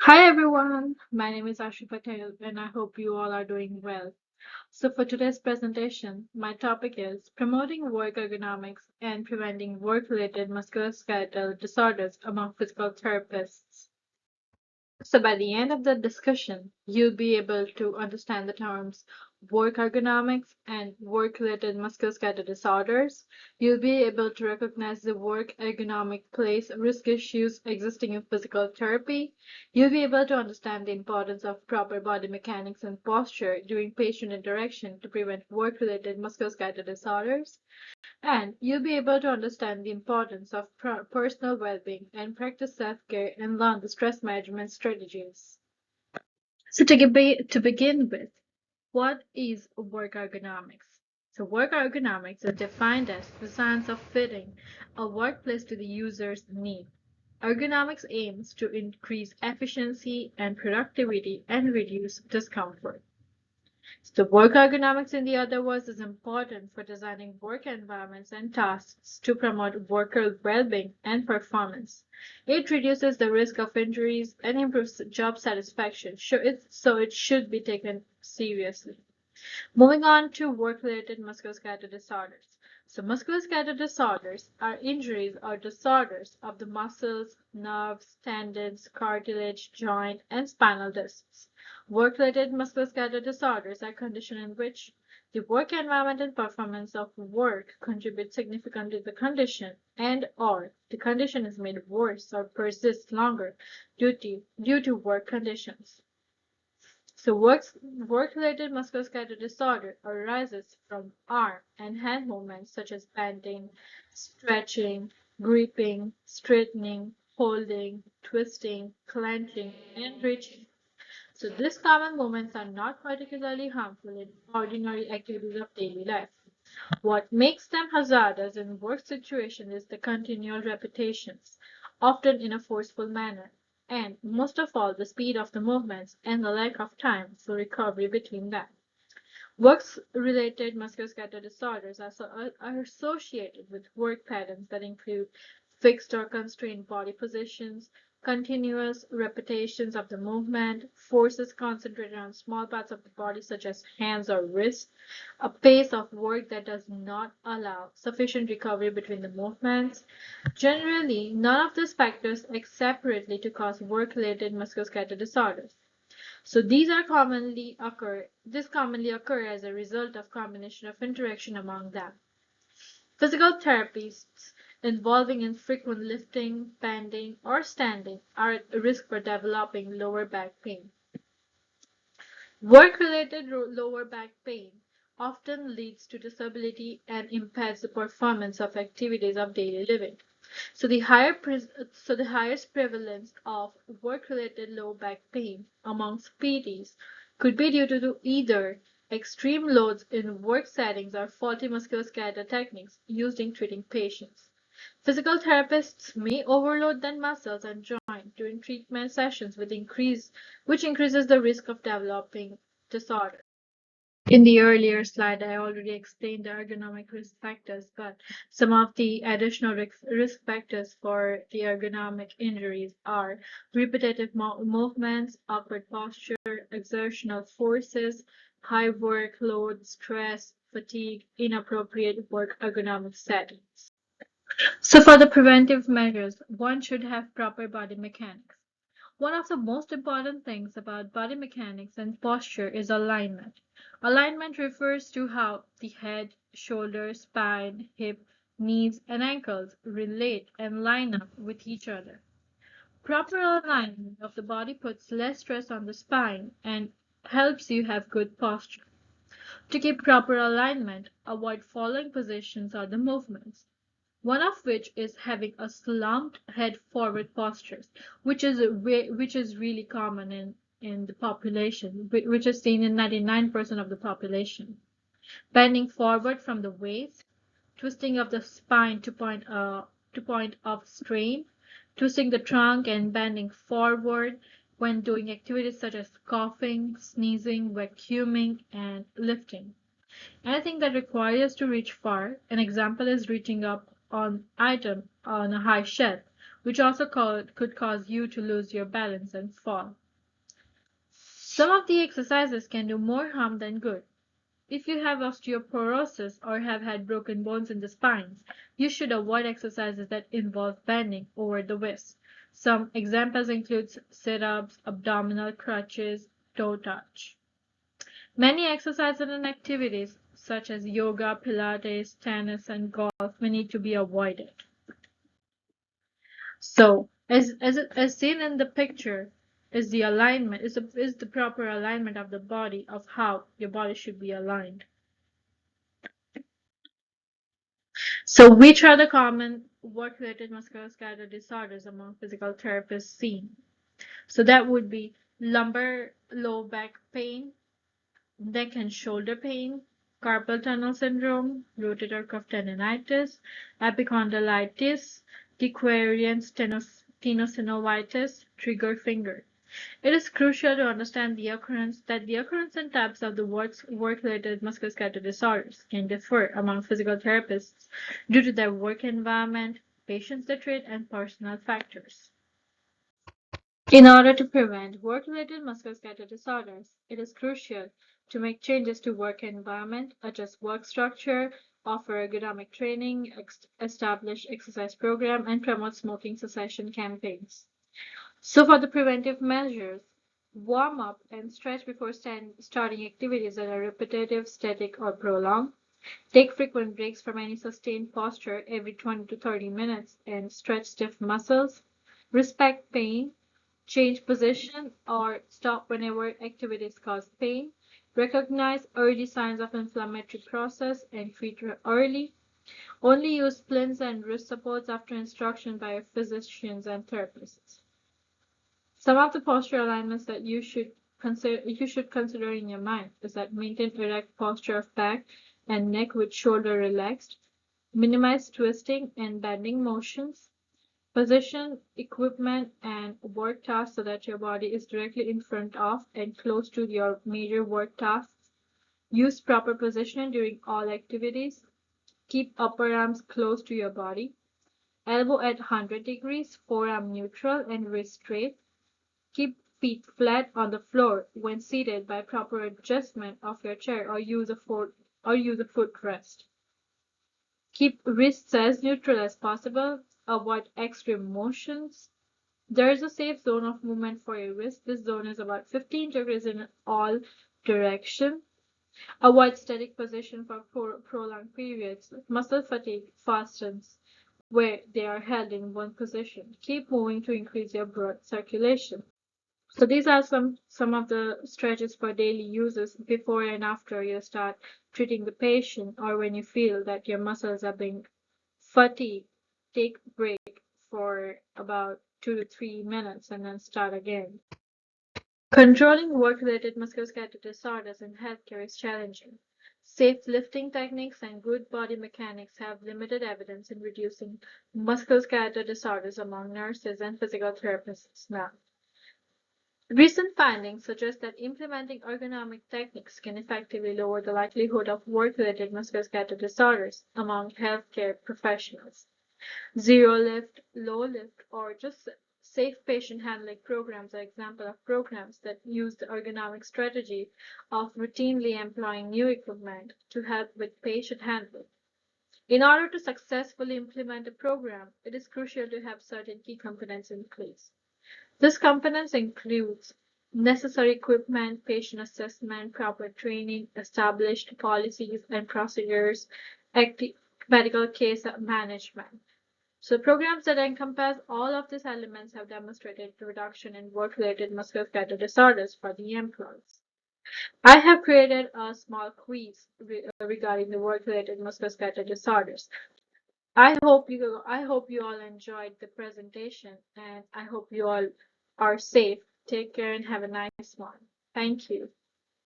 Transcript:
Hi everyone, my name is Ashu Patel and I hope you all are doing well. So for today's presentation, my topic is promoting work ergonomics and preventing work-related musculoskeletal disorders among physical therapists. So by the end of the discussion, you'll be able to understand the terms work ergonomics and work-related musculoskeletal disorders. You'll be able to recognize the work ergonomic place risk issues existing in physical therapy. You'll be able to understand the importance of proper body mechanics and posture during patient interaction to prevent work-related musculoskeletal disorders. And you'll be able to understand the importance of personal well-being and practice self-care and learn the stress management strategies. So to begin with, what is work ergonomics? So work ergonomics is defined as the science of fitting a workplace to the user's need. Ergonomics aims to increase efficiency and productivity and reduce discomfort. So work ergonomics, in the other words, is important for designing work environments and tasks to promote worker well-being and performance. It reduces the risk of injuries and improves job satisfaction, so it should be taken seriously. Moving on to work-related musculoskeletal disorders. So musculoskeletal disorders are injuries or disorders of the muscles, nerves, tendons, cartilage, joint, and spinal discs. Work-related musculoskeletal disorders are conditions in which the work environment and performance of work contribute significantly to the condition and/or the condition is made worse or persists longer due to work conditions. So work-related musculoskeletal disorder arises from arm and hand movements such as bending, stretching, gripping, straightening, holding, twisting, clenching, and reaching. So these common movements are not particularly harmful in ordinary activities of daily life. What makes them hazardous in work situations is the continual repetitions, often in a forceful manner, and most of all the speed of the movements and the lack of time for recovery between them. Work-related musculoskeletal disorders are associated with work patterns that include fixed or constrained body positions, continuous repetitions of the movement, forces concentrated on small parts of the body such as hands or wrists, a pace of work that does not allow sufficient recovery between the movements. Generally, none of these factors act separately to cause work-related musculoskeletal disorders. So these commonly occur as a result of combination of interaction among them. Physical therapists involving in frequent lifting, bending, or standing are at risk for developing lower back pain. Work-related lower back pain often leads to disability and impairs the performance of activities of daily living. So the highest prevalence of work-related low back pain amongst PTs could be due to either extreme loads in work settings or faulty musculoskeletal techniques used in treating patients. Physical therapists may overload their muscles and joints during treatment sessions which increases the risk of developing disorder. In the earlier slide, I already explained the ergonomic risk factors, but some of the additional risk factors for the ergonomic injuries are repetitive movements, awkward posture, exertional forces, high workload, stress, fatigue, inappropriate work ergonomic settings. So for the preventive measures, one should have proper body mechanics. One of the most important things about body mechanics and posture is alignment. Alignment refers to how the head, shoulders, spine, hip, knees, and ankles relate and line up with each other. Proper alignment of the body puts less stress on the spine and helps you have good posture. To keep proper alignment, avoid following positions or the movements, one of which is having a slumped head forward postures, which is really common in the population, which is seen in 99% of the population. Bending forward from the waist, twisting of the spine to point of strain, twisting the trunk and bending forward when doing activities such as coughing, sneezing, vacuuming, and lifting. Anything that requires to reach far, an example is reaching up on item on a high shelf, which also could cause you to lose your balance and fall. Some of the exercises can do more harm than good. If you have osteoporosis or have had broken bones in the spine, you should avoid exercises that involve bending over the waist. Some examples include sit-ups, abdominal crunches, toe touch. Many exercises and activities such as yoga, Pilates, tennis, and golf may need to be avoided. So, as seen in the picture, is the alignment is the proper alignment of the body of how your body should be aligned. So, which are the common work-related musculoskeletal disorders among physical therapists seen? So that would be lumbar low back pain, neck and shoulder pain, carpal tunnel syndrome, rotator cuff tendonitis, epicondylitis, Dequarian tenosynovitis, trigger finger. It is crucial to understand the occurrence and types of the work-related musculoskeletal disorders can differ among physical therapists due to their work environment, patients they treat, and personal factors. In order to prevent work-related musculoskeletal disorders, it is crucial to make changes to work environment, adjust work structure, offer ergonomic training, establish exercise program, and promote smoking cessation campaigns. So for the preventive measures, warm up and stretch before starting activities that are repetitive, static, or prolonged. Take frequent breaks from any sustained posture every 20 to 30 minutes and stretch stiff muscles. Respect pain. Change position or stop whenever activities cause pain. Recognize early signs of inflammatory process and treat early. Only use splints and wrist supports after instruction by your physicians and therapists. Some of the posture alignments that you should consider in your mind is that maintain erect posture of back and neck with shoulder relaxed, minimize twisting and bending motions, position equipment and work tasks so that your body is directly in front of and close to your major work tasks. Use proper positioning during all activities. Keep upper arms close to your body. Elbow at 100 degrees, forearm neutral and wrist straight. Keep feet flat on the floor when seated by proper adjustment of your chair or use a footrest. Keep wrists as neutral as possible. Avoid extreme motions. There is a safe zone of movement for your wrist. This zone is about 15 degrees in all directions. Avoid static position for prolonged periods. Muscle fatigue fastens where they are held in one position. Keep moving to increase your blood circulation. So these are some of the stretches for daily uses before and after you start treating the patient or when you feel that your muscles are being fatigued. Take a break for about 2 to 3 minutes and then start again. Controlling work-related musculoskeletal disorders in healthcare is challenging. Safe lifting techniques and good body mechanics have limited evidence in reducing musculoskeletal disorders among nurses and physical therapists now. Recent findings suggest that implementing ergonomic techniques can effectively lower the likelihood of work-related musculoskeletal disorders among healthcare professionals. Zero lift, low lift, or just safe patient handling programs are examples of programs that use the ergonomic strategy of routinely employing new equipment to help with patient handling. In order to successfully implement a program, it is crucial to have certain key components in place. This components includes necessary equipment, patient assessment, proper training, established policies and procedures, medical case management. So programs that encompass all of these elements have demonstrated reduction in work-related musculoskeletal disorders for the employees. I have created a small quiz regarding the work-related musculoskeletal disorders. I hope you all enjoyed the presentation and I hope you all are safe. Take care and have a nice one. Thank you.